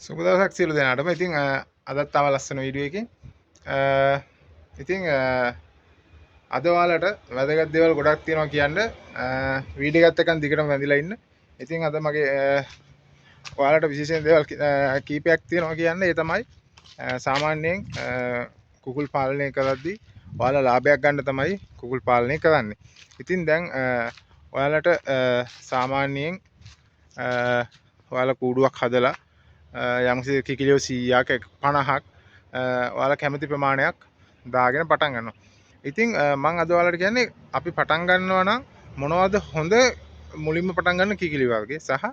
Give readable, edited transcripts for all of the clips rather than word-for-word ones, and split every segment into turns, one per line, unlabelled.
සුබ දවසක් සියලු දෙනාටම. ඉතින් අදත් තව ලස්සන වීඩියෝ එකකින් ඉතින් අද ඔයාලට වැදගත් දේවල් ගොඩක් තියෙනවා කියන්න වීඩියෝ එකත් එක්කන් දිගටම වැඳිලා ඉන්න. ඉතින් අද මගේ ඔයාලට විශේෂයෙන් දේවල් කීපයක් තියෙනවා කියන්න. ඒ තමයි සාමාන්‍යයෙන් කුකුල් පාලනය කරද්දී ඔයාලා ලාභයක් ගන්න තමයි කුකුල් පාලනය කරන්නේ. ඉතින් දැන් ඔයාලට සාමාන්‍යයෙන් ඔයාලා කූඩුවක් හදලා යම්කිසි කිකිලියෝ 100ක් 50ක් ඔයාලා කැමති ප්‍රමාණයක් දාගෙන පටන් ගන්නවා. ඉතින් මම අද ඔයාලට කියන්නේ අපි පටන් ගන්නවා නම් මොනවද හොඳ මුලින්ම පටන් ගන්න කිකිලිය වර්ගේ සහ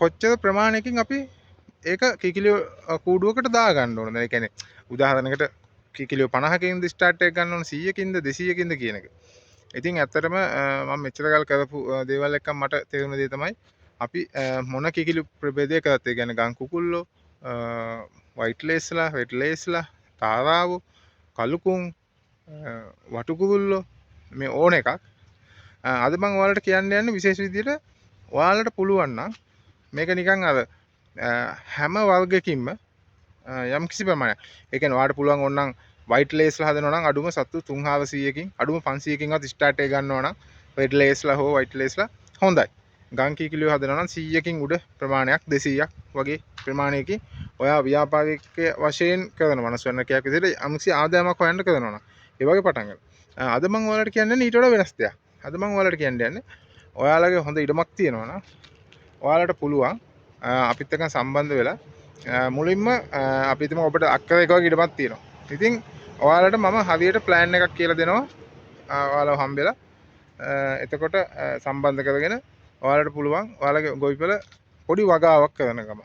කොච්චර ප්‍රමාණයකින් අපි ඒක කිකිලියෝ කූඩුවකට දා ගන්න ඕනද? ඒ කියන්නේ උදාහරණයකට කිකිලියෝ 50කින්ද ස්ටාර්ට් එක ගන්න ඕන 100කින්ද 200කින්ද කියන එක. ඉතින් ඇත්තටම මම මෙච්චර කල් කරපු දේවල් එක්ක මට තේරුණ දේ තමයි අපි මොන කිකිලි ප්‍රභේදය කරත් ඒ කියන්නේ ගම් කුකුල්ලෝ වයිට් ලේස්ලා රෙඩ් ලේස්ලා තාරාවෝ කළුකුන් වටු කුකුල්ලෝ මේ ඕන එකක් අද මම ඔයාලට කියන්න යන්නේ විශේෂ විදිහට ඔයාලට පුළුවන් නම් මේක නිකන් අර හැම වර්ගකින්ම යම් කිසි ප්‍රමාණයක් ඒ කියන්නේ ඔයාලට පුළුවන් ඕනනම් වයිට් ලේස්ලා හදනවා නම් අඩුම සත්තු 300කින් අඩුම 500කින්වත් ස්ටාර්ට් එක ගන්නවා නම් රෙඩ් ලේස්ලා හෝ වයිට් ලේස්ලා හොඳයි. ගම් කිකිලියෝ හදනවා නම් 100කින් උඩ ප්‍රමාණයක් 200ක් වගේ ප්‍රමාණයකින් ඔයා ව්‍යාපාරික වශයෙන් කරන මනස්වන්නකයක් විදිහට යම්කිසි ආදායමක් හොයන්න කරනවා නම් ඒ වගේ පටන් ගන්න. අද මම ඔයාලට කියන්නේ ඊට වඩා වෙනස් දෙයක්. අද මම ඔයාලට කියන්නේ ඔයාලගේ හොඳ ඉඩමක් තියෙනවා නම් ඔයාලට පුළුවන් අපිත් එක්ක සම්බන්ධ වෙලා මුලින්ම අපි හිතමු ඔබට අක්කර එක වගේ ඉඩමක් තියෙනවා. ඉතින් ඔයාලට මම හරියට ප්ලෑන් එකක් කියලා දෙනවා. ඔයාලව හම්බෙලා එතකොට සම්බන්ධ කරගෙන ඔයාලට පුළුවන් ඔයාලගේ ගොවිපළ පොඩි වගාවක් කරන ගම.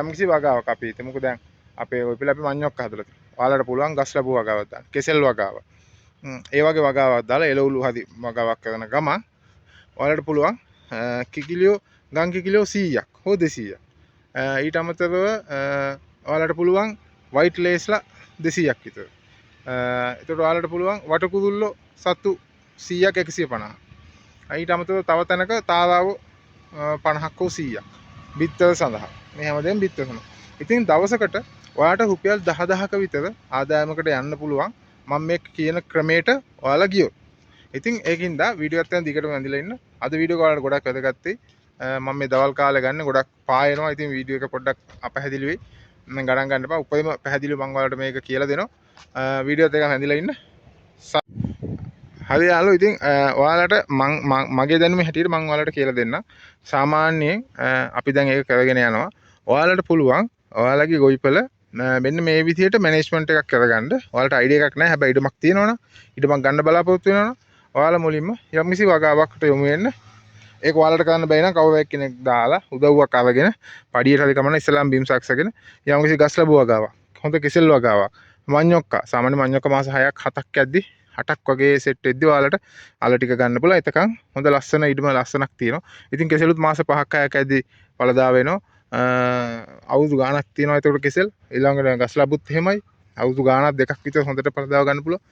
යම්කිසි වගාවක් අපි හිතමුකෝ දැන් අපේ ගොවිපළ අපි මඤ්ඤොක්ක හදලා තියෙනවා. ඔයාලට පුළුවන් ගස් ලැබුව වගාවක් දාන්න. කෙසෙල් වගාවක්. ඒ වගේ වගාවක් දාලා එළවලු හදි වගාවක් කරන ගම ඔයාලට පුළුවන් කිකිලියෝ ගම් කිකිලියෝ 100ක් හෝ 200ක්. ඊට අමතරව ඔයාලට පුළුවන් වයිට් ලේස්ලා 200ක් විතර. එතකොට ඔයාලට පුළුවන් වටු කුරුල්ලෝ සතු 100ක් 150. ඊට අමතරව තව තැනක තාරාව 50ක් හෝ 100ක් බිත්තර සඳහා. මේ හැමදේම බිත්තර සඳහා. ඉතින් දවසකට ඔයාලට රුපියල් 10000ක විතර ආදායමකට යන්න පුළුවන් මම මේ කියන ක්‍රමයට ඔයාලා ගියොත්. ඉතින් ඒකින්ද වීඩියෝ එකත් යන දිගටම ඇඳලා ඉන්න. අද වීඩියෝ එක ඔයාලට ගොඩක් වැදගත්යි. මම මේ දවල් කාලේ ගන්න ගොඩක් පායනවා. ඉතින් වීඩියෝ එක පොඩ්ඩක් අපහැදිලි වෙයි. මම ගණන් ගන්න එපා. උපරිම පැහැදිලිව මම ඔයාලට මේක කියලා දෙනවා. වීඩියෝත් එකම ඇඳලා ඉන්න. හරි යාළුවෝ ඉතින් ඔයාලට මගේ දැනුම හැටියට මම ඔයාලට කියලා දෙන්නම්. සාමාන්‍යයෙන් අපි දැන් ඒක කරගෙන යනවා. ඔයාලට පුළුවන් ඔයාලගේ ගොවිපළ මෙන්න මේ විදිහට මැනේජ්මන්ට් එකක් කරගන්න. ඔයාලට අයිඩියා එකක් නැහැ. හැබැයි ඉඩමක් තියෙනවනම් ඉඩමක් ගන්න බලාපොරොත්තු වෙනවනම් ඔයාලා මුලින්ම යම්කිසි වගාවකට යොමු වෙන්න. ඒක ඔයාලට කරන්න බැරි නම් කවුරු කෙනෙක් දාලා උදව්වක් අරගෙන පඩියට හරි කමන්න ඉස්සලාම් බීම් සක්සගෙන යම්කිසි ගස් ලැබුව වගාවක්. හොඳ කෙසෙල් වගාවක්. මඤ්ඤොක්කා සාමාන්‍ය මඤ්ඤොක්කා මාස 6ක් 7ක් යද්දි 8ක් වගේ සෙට් වෙද්දි ඔයාලට අල ටික ගන්න පුළුවන්. එතකන් හොඳ ලස්සන ඉදම ලස්සනක් තියෙනවා. ඉතින් කෙසෙලුත් මාස 5ක් 6ක් යද්දි පළදා වෙනවා. අවුරුදු ගාණක් තියෙනවා ඒකට කෙසෙල්. ඊළඟට ගස් ලැබුත් එහෙමයි. අවුරුදු ගාණක් දෙකක් විතර හොඳට පළදාව ගන්න පුළුවන්.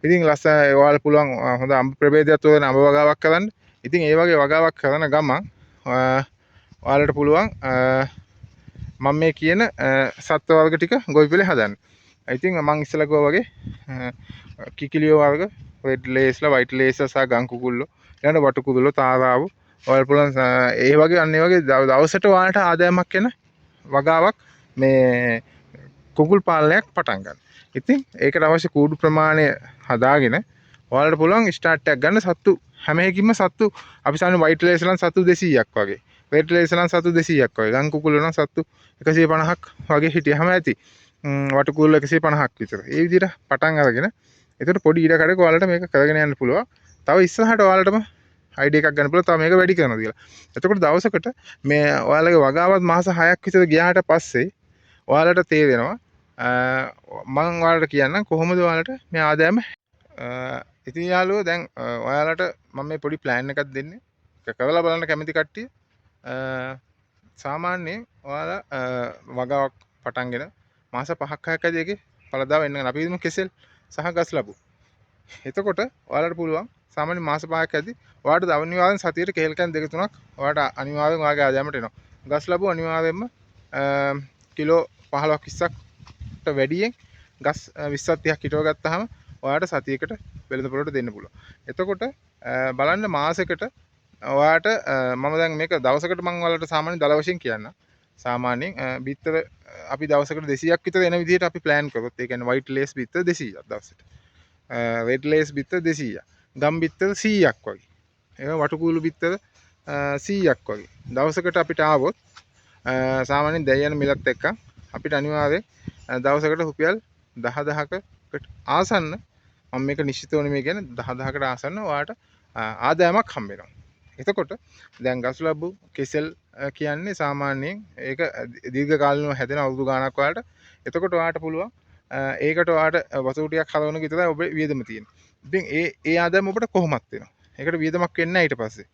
ඉතින් ලස්සන ඔයාලට පුළුවන් හොඳ අඹ ප්‍රභේදයක් තෝරන අඹ වගාවක් කරන්න. ඉතින් ඒ වගේ වගාවක් කරන ගමන් ඔයාලට පුළුවන් මම මේ කියන සත්ත්ව වර්ග ටික ගොවිපළේ හදන්න. ඉතින් මම ඉස්සෙල්ලා කිව්වා වගේ කිකිලියෝ වර්ග රෙඩ් ලේස්ලා වයිට් ලේස්ලා සහ ගම් කුකුල්ලෝ ඊළඟ වටු කුකුල්ලෝ තාරාවෝ ඔයාලට පුළුවන් ඒ වගේ අන්න ඒ වගේ දවසට ඔයාලට ආදායමක් එන වගාවක් මේ කුකුල් පාලනයක් පටන් ගන්න. ඉතින් ඒකට අවශ්‍ය කූඩු ප්‍රමාණය හදාගෙන ඔයාලට පුළුවන් ස්ටාර්ට් එකක් ගන්න. සත්තු හැම එකකින්ම සත්තු අපි සාමාන්‍ය වයිට් ලේස්ලන් සත්තු 200ක් වගේ රෙඩ් ලේස්ලන් සත්තු 200ක් වගේ ගම් කුකුල්ලෝ නම් සත්තු 150ක් වගේ හිටියම ඇති. වටු කුකුල්ලෝ 150ක් විතර. ඒ විදිහට පටන් අරගෙන එතකොට පොඩි ඉඩ කඩක ඔයාලට මේක කරගෙන යන්න පුළුවන්. තව ඉස්සරහට ඔයාලටම අයිඩියා එකක් ගන්න පුළුවන්. තව මේක වැඩි කරනවා කියලා. එතකොට දවසකට මේ ඔයාලගේ වගාවත් මාස 6ක් විතර ගියාට පස්සේ ඔයාලට තේරෙනවා මම ඔයාලට කියන්නම් කොහොමද ඔයාලට මේ ආදායම ඉතින් යාළුවෝ දැන් ඔයාලට මම මේ පොඩි ප්ලෑන් එකක් දෙන්නේ. ඒක කරලා බලන්න කැමති කට්ටිය සාමාන්‍යයෙන් ඔයාලා වගාවක් පටන්ගෙන මාස 5ක් 6ක් ඇදී ඒකේ පළදාව එන්න ගන්න. අපි හිතමු කෙසෙල් සහ ගස් ලැබු. එතකොට ඔයාලට පුළුවන් සාමාන්‍ය මාස 5ක් ඇදී ඔයාලට අනිවාර්යෙන් සතියේ කෙහෙල් කෑන් දෙක තුනක් ඔයාලට අනිවාර්යෙන් ඔයාගේ ආදායමට එනවා. ගස් ලැබු අනිවාර්යෙන්ම කිලෝ 15ක් 20ක්ට වැඩියෙන් ගස් 20ක් 30ක් හිටව ගත්තාම ඔයාලට සතියකට වෙළඳපොළට දෙන්න පුළුවන්. එතකොට බලන්න මාසෙකට ඔයාට මම දැන් මේක දවසකට මම ඔයාලට සාමාන්‍ය දල වශයෙන් කියන්න. සාමාන්‍යයෙන් බිත්තර අපි දවසකට 200ක් විතර එන විදිහට අපි ප්ලෑන් කරොත් ඒ කියන්නේ white lace බිත්තර 200ක් දවසට. red lace බිත්තර 200ක්. ගම් බිත්තර 100ක් වගේ. ඒක වටුකූළු බිත්තර 100ක් වගේ. දවසකට අපිට ආවොත් සාමාන්‍යයෙන් දැන් යන මිලත් එක්ක අපිට අනිවාර්යෙන් දවසකට රුපියල් 10000කට ආසන්න මම මේක නිශ්චිතව නෙමෙයි කියන්නේ 10000කට ආසන්න ඔයාලට ආදායමක් හම්බ වෙනවා. එතකොට දැන් ගස්ලබ්බු කෙසෙල් කියන්නේ සාමාන්‍යයෙන් ඒක දීර්ඝ කාලිනව හැදෙන අවුරුදු ගාණක් ඔයාලට. එතකොට ඔයාලට පුළුවන් ඒකට ඔයාලට වතුර ටිකක් හදවන එක විතරයි ඔබේ වියදම තියෙන්නේ. ඉතින් ඒ ආදායම ඔබට කොහොමත් වෙනවා. ඒකට වියදමක් වෙන්නේ නැහැ ඊට පස්සේ.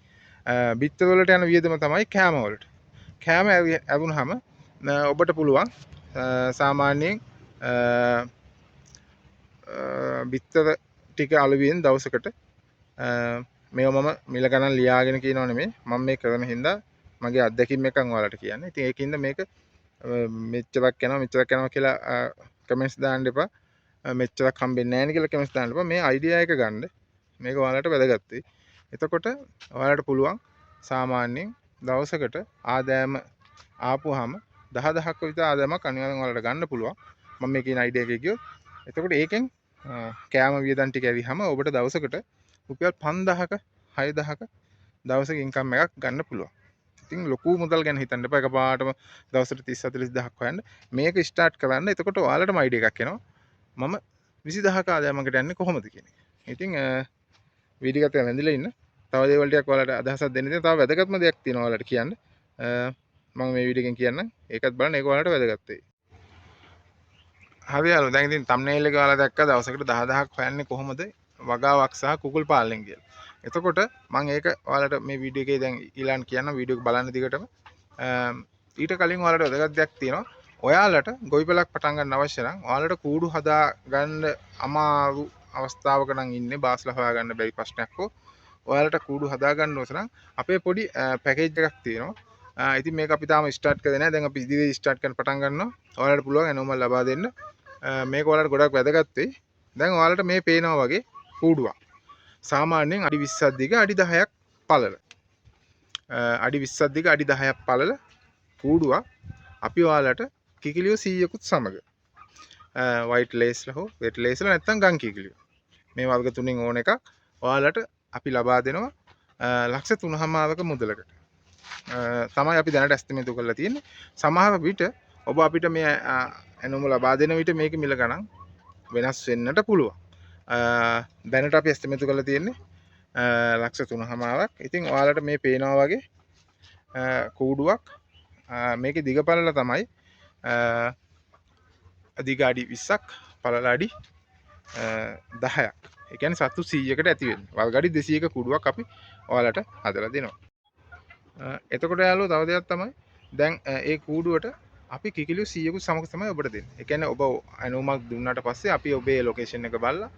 බිත්තර වලට යන වියදම තමයි කෑම වලට. කෑම ඇවුනහම ඔබට පුළුවන් සාමාන්‍යයෙන් බිත්තර ටික අලුවියෙන් දවසකට මේව මම මිල ගණන් ලියාගෙන කියනව නෙමෙයි මම මේ කරන හින්දා මගේ අත්දැකීම් එකක් ඔයාලට කියන්නේ. ඉතින් ඒකින්ද මේක මෙච්චරක් යනවා කියලා කමෙන්ට්ස් දාන්න එපා. මෙච්චරක් හම්බෙන්නේ නැහැ නේ කියලා කමෙන්ට්ස් දාන්න එපා. මේ අයිඩියා එක ගන්න. මේක ඔයාලට වැදගත් වෙයි. එතකොට ඔයාලට පුළුවන් සාමාන්‍යයෙන් දවසකට ආදායම ආපුවාම 10000ක් විතර ආදායමක් අනිවාර්යෙන් ඔයාලට ගන්න පුළුවන්. මම මේ කියන අයිඩියා එකේ ගියොත්. එතකොට ඒකෙන් කෑම වියදම් ටික ඇවිහම ඔබට දවසකට රුපියල් 5000ක 6000ක දවසක ඉන්කම් එකක් ගන්න පුළුවන්. ඉතින් ලොකු මුදල් ගැන හිතන්න එපා. එකපාරටම දවසට 30 40000ක් හොයන්න. මේක ස්ටාර්ට් කරන්න. එතකොට ඔයාලටම අයිඩියා එකක් එනවා. මම 20000ක ආදායමකට යන්නේ කොහොමද කියන එක. ඉතින් වීඩියෝ එකත් වැඳිලා ඉන්න. තව දේවල් ටිකක් ඔයාලට අදහසක් දෙන්න තියෙනවා. තව වැදගත්ම දෙයක් තියෙනවා ඔයාලට කියන්න. මම මේ වීඩියෝ එකෙන් කියන්නම්. ඒකත් බලන්න. ඒක ඔයාලට වැදගත් වෙයි. හරි යාළුවෝ. දැන් ඉතින් thumbnail එක ඔයාලා දැක්කා දවසකට 10000ක් හොයන්නේ කොහොමද? වගාවක් සහ කුකුල් පාලනයෙන් කියලා. එතකොට මම ඒක ඔයාලට මේ වීඩියෝ එකේ දැන් ඊළඟ කියන්න වීඩියෝ එක බලන්න දිගටම ඊට කලින් ඔයාලට වැදගත් දෙයක් තියෙනවා. ඔයාලට ගොවිපලක් පටන් ගන්න අවශ්‍ය නම් ඔයාලට කූඩු හදා ගන්න අමාරු අවස්ථාවක නම් ඉන්නේ බාස්ලා හොයා ගන්න බැරි ප්‍රශ්නයක් හෝ ඔයාලට කූඩු හදා ගන්න ඕන නම් අපේ පොඩි පැකේජ් එකක් තියෙනවා. ඉතින් මේක අපි තාම ස්ටාර්ට් කරේ නැහැ. දැන් අපි ඉදිරියේ ස්ටාර්ට් කරන්න පටන් ගන්නවා. ඔයාලට පුළුවන් එනෝමල් ලබා දෙන්න. මේක ඔයාලට ගොඩක් වැදගත් වෙයි. දැන් ඔයාලට මේ පේනවා වගේ කූඩුවක්. සාමාන්‍යයෙන් අඩි 20ක් දිග අඩි 10ක් පළල. අඩි 20ක් දිග අඩි 10ක් පළල කූඩුවක් අපි ඔයාලට කිකිලියෝ 100කුත් සමග white lace ලා හෝ red lace ලා නැත්නම් ගම් කිකිලියෝ මේ වර්ග තුنين ඕන එකක් ඔයාලට අපි ලබා දෙනවා ලක්ෂ 3.5ක මුදලකට. තමයි අපි දැනට ඇස්ටිමේට් කරලා තියෙන්නේ. සමහර විට ඔබ අපිට මේ එනොම ලබා දෙන විට මේක මිල ගණන් වෙනස් වෙන්නට පුළුවන්. දැනට අපි ඇස්ටිමේට් කරලා තියෙන්නේ ලක්ෂ 3.5ක්. ඉතින් ඔයාලට මේ පේනවා වගේ කූඩුවක් මේකේ දිග පළල තමයි දිග අඩි 20ක් පළල අඩි 10ක්. ඒ කියන්නේ සතු 100කට ඇති වෙන්නේ. වර්ග අඩි 200ක කූඩුවක් අපි ඔයාලට හදලා දෙනවා. එතකොට යාළුවෝ තව දෙයක් තමයි දැන් ඒ කූඩුවට අපි කිකිලියෝ 100කුත් සමග තමයි ඔබට දෙන්නේ. ඒ කියන්නේ ඔබ අනුමක් දුන්නාට පස්සේ අපි ඔබේ ලොකේෂන් එක බලලා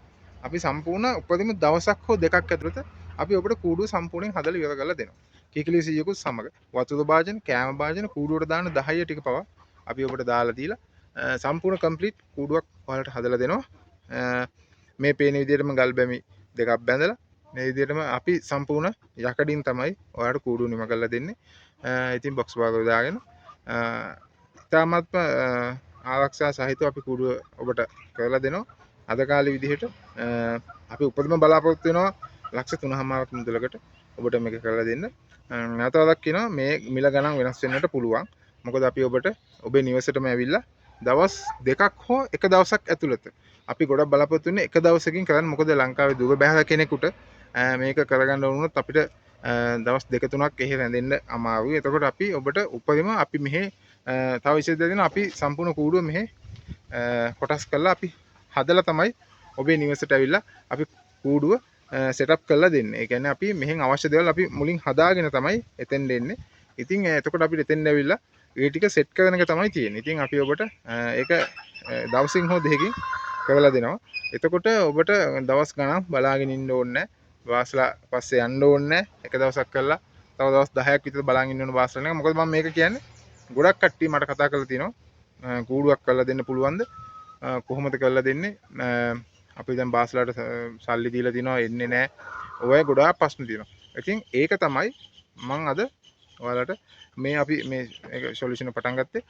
අපි සම්පූර්ණ උපරිම දවසක් හෝ දෙකක් ඇතුළත අපි ඔබට කූඩුව සම්පූර්ණයෙන් හදලා ඉවර කරලා දෙනවා. කිකිලියෝ 100කුත් සමග වතුර භාජන, කෑම භාජන කූඩුවට දාන 10 ටික පවා අපි ඔබට දාලා දීලා සම්පූර්ණ කම්ප්ලීට් කූඩුවක් ඔයාලට හදලා දෙනවා. මේ පේන විදිහටම ගල් බැමි දෙකක් බැඳලා මේ විදිහටම අපි සම්පූර්ණ යකඩින් තමයි ඔයාලට කූඩුව නිම කරලා දෙන්නේ. ඉතින් බොක්ස් භාගය දාගෙන ඉතාමත්ම ආරක්ෂා සහිතව අපි කූඩුව ඔබට කරලා දෙනවා. අද කාලේ විදිහට අපි උපරිම බලාපොරොත්තු වෙනවා ලක්ෂ 3.5ක් මුදලකට ඔබට මේක කරලා දෙන්න. නැවතත් කියනවා මේ මිල ගණන් වෙනස් වෙන්නට පුළුවන්. මොකද අපි ඔබට ඔබේ නිවසටම ඇවිල්ලා දවස් දෙකක් හෝ එක දවසක් ඇතුළත අපි ගොඩක් බලාපොරොත්තු වෙන්නේ එක දවසකින් කරන්න. මොකද ලංකාවේ දුර බැහැර කෙනෙකුට මේක කරගන්න වුණොත් අපිට දවස් දෙක තුනක් එහෙ රැඳෙන්න අමාරුයි. එතකොට අපි ඔබට උපරිම අපි මෙහි තව විශේෂ දෙයක් දෙනවා. අපි සම්පූර්ණ කූඩුව මෙහි කොටස් කරලා අපි හදලා තමයි ඔබේ නිවසට ඇවිල්ලා අපි කූඩුව සෙටප් කරලා දෙන්නේ. ඒ කියන්නේ අපි මෙහෙන් අවශ්‍ය දේවල් අපි මුලින් හදාගෙන තමයි එතෙන් දෙන්නේ. ඉතින් එතකොට අපිට එතෙන් ඇවිල්ලා ඒ ටික සෙට් කරන එක තමයි තියෙන්නේ. ඉතින් අපි ඔබට ඒක දවසින් හෝ දෙකකින් කරලා දෙනවා. එතකොට ඔබට දවස් ගණන් බලාගෙන ඉන්න ඕනේ නැහැ. වාස්ලා පස්සේ යන්න ඕනේ නැහැ. එක දවසක් කරලා තව දවස් 10ක් විතර බලන් ඉන්න ඕන වාස්ලා නේද? මොකද මම මේක කියන්නේ ගොඩක් කට්ටිය මට කතා කරලා තියෙනවා කූඩුවක් කරලා දෙන්න පුළුවන්ද කොහොමද කරලා දෙන්නේ අපි දැන් බාස්ලාට සල්ලි දීලා තිනවා එන්නේ නැහැ ඔය ගොඩාක් ප්‍රශ්න තියෙනවා ඉතින් ඒක තමයි මම අද ඔයාලට මේ අපි මේ සොලියුෂන් පටන් ගත්තේ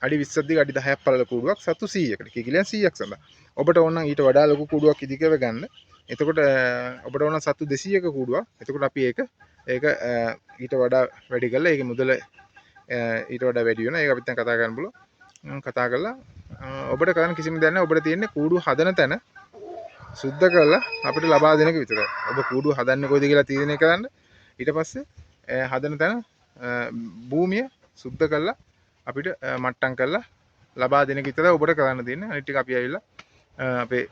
අඩි 20ක් දිග අඩි 10ක් පළල කූඩුවක් සතු 100කට කිකිලියන් 100ක් සඳහා ඔබට ඕන නම් ඊට වඩා ලොකු කූඩුවක් ඉදිකර ගන්න එතකොට ඔබට ඕන සතු 200ක කූඩුවක් එතකොට අපි ඒක ඊට වඩා වැඩි කරලා ඒකේ මුදල ඊට වඩා වැඩි වෙනවා ඒක අපිත් දැන් කතා කරන්න පුළුවන් කතා කරලා ඔබට කරන්න කිසිම දෙයක් නැහැ ඔබට තියෙන්නේ කූඩුව හදන තැන සුද්ධ කරලා අපිට ලබා දෙන එක විතරයි ඔබ කූඩුව හදන්නේ කොයිද කියලා තීරණය කරන්න ඊට පස්සේ හදන තැන භූමිය සුද්ධ කරලා අපිට මට්ටම් කරලා ලබා දෙන එක විතරයි ඔබට කරන්න තියෙන්නේ අනිත් ටික අපි ඇවිල්ලා අපේ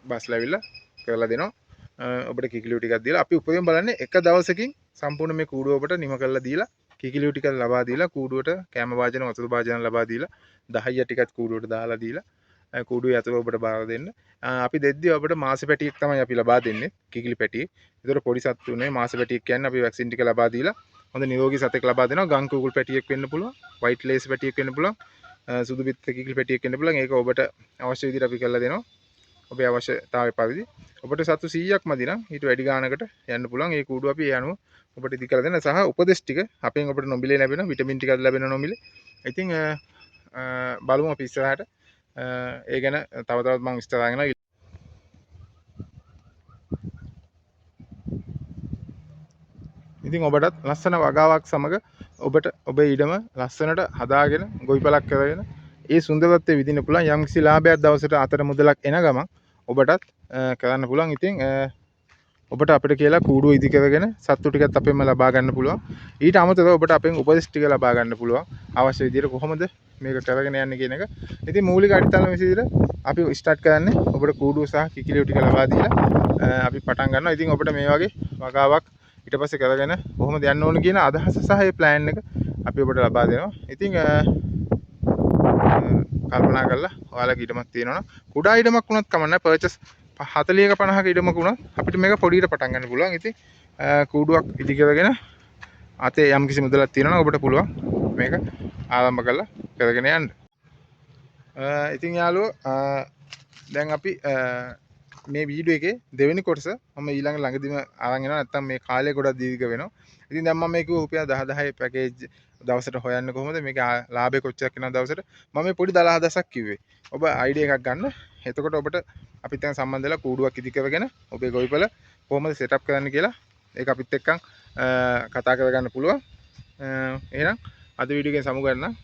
බස්ලා ඇවිල්ලා කරලා දෙනවා ඔබට කිකිලියු ටිකක් දීලා අපි උපරිම බලන්නේ එක දවසකින් සම්පූර්ණ මේ කූඩුව ඔබට නිම කරලා දීලා කිකිලියු ටිකක් ලබා දීලා කූඩුවට කැම වාදන වතුර භාජන ලබා දීලා 10 ටිකක් කූඩුවට දාලා දීලා කූඩුවේ අතර ඔබට බාර දෙන්න අපි දෙද්දි ඔබට මාස පැටියක් තමයි අපි ලබා දෙන්නේ කිකිලි පැටියේ. ඒතර පොඩි සත්තුනේ මාස පැටියක් කියන්නේ අපි වැක්සින් ටික ලබා දීලා හොඳ නිරෝගී සතෙක් ලබා දෙනවා. ගම් කුකුල් පැටියෙක් වෙන්න පුළුවන්, වයිට් ලේස් පැටියෙක් වෙන්න පුළුවන්, සුදු බිත්ත කිකිලි පැටියෙක් වෙන්න පුළුවන්. ඒක ඔබට අවශ්‍ය විදිහට අපි කරලා දෙනවා. ඔබේ අවශ්‍යතාවය පරිදි ඔබට සතු 100ක් මදි නම් ඊට වැඩි ගානකට යන්න පුළුවන්. ඒ කූඩුව අපි ඒ අනුව ඔබට ඉදි කරලා දෙන්න සහ උපදෙස් ටික අපෙන් ඔබට නොමිලේ ලැබෙන විටමින් ටිකක් ලැබෙන නොමිලේ. ඉතින් බලමු අපි ඉස්සරහට ඒ ගැන තව තවත් මම විස්තර අරගෙන ඉතින් ඔබටත් ලස්සන වගාවක් සමග ඔබට ඔබේ ඉඩම ලස්සනට හදාගෙන ගොවිපලක් කරගෙන ඒ සුන්දරත්වය විඳින්න පුළුවන් යම්කිසි ලාභයක් දවසට අතර මුදලක් එන ගමන් ඔබටත් කරන්න පුළුවන්. ඉතින් ඔබට අපිට කියලා කූඩුව ඉදි කරගෙන සත්තු ටිකත් අපෙන්ම ලබා ගන්න පුළුවන්. ඊට අමතරව ඔබට අපෙන් උපදෙස් ටික ලබා ගන්න පුළුවන්. අවශ්‍ය විදිහට කොහොමද මේක කරගෙන යන්නේ කියන එක. ඉතින් මූලික අඩිතාලම විදිහට අපි ස්ටාර්ට් කරන්නේ ඔබට කූඩුව සහ කිකිලියු ටික ලබා දීලා අපි පටන් ගන්නවා. ඉතින් ඔබට මේ වගේ වගාවක් ඊට පස්සේ කරගෙන කොහොමද යන්න ඕන කියන අදහස සහ ඒ ප්ලෑන් එක අපි ඔබට ලබා දෙනවා. ඉතින් කල්පනා කරලා ඔයාලගේ ඉඩමක් තියෙනවා නම් කුඩා ඉඩමක් වුණත් කමක් නැහැ පර්චස් 40ක 50ක ඉඩමක් වුණත් අපිට මේක පොඩියට පටන් ගන්න පුළුවන්. ඉතින් කූඩුවක් ඉදි කරගෙන අතේ යම් කිසි මුදලක් තියෙනවා නම් ඔබට පුළුවන් මේක ආරම්භ කරලා කරගෙන යන්න. ඉතින් යාළුවෝ දැන් අපි මේ වීඩියෝ එකේ දෙවෙනි කොටස මම ඊළඟ ළඟදිම අරන් එනවා නැත්තම් මේ කාලය ගොඩක් දීර්ඝ වෙනවා. ඉතින් දැන් මම මේක රුපියල් 10 පැකේජ් දවසට හොයන්නේ කොහොමද මේක ලාභය කොච්චරක් වෙනවද දවසට මම මේ පොඩි 10000ක් කිව්වේ. ඔබ අයිඩියා එකක් ගන්න. එතකොට ඔබට අපිත් එක්ක සම්බන්ධ වෙලා කූඩුවක් ඉදි කරගෙන ඔබේ ගොවිපල කොහොමද සෙටප් කරන්න කියලා ඒක අපිත් එක්කන් කතා කරගන්න පුළුවන්. එහෙනම් අද වීඩියෝ එකෙන් සමු ගන්න.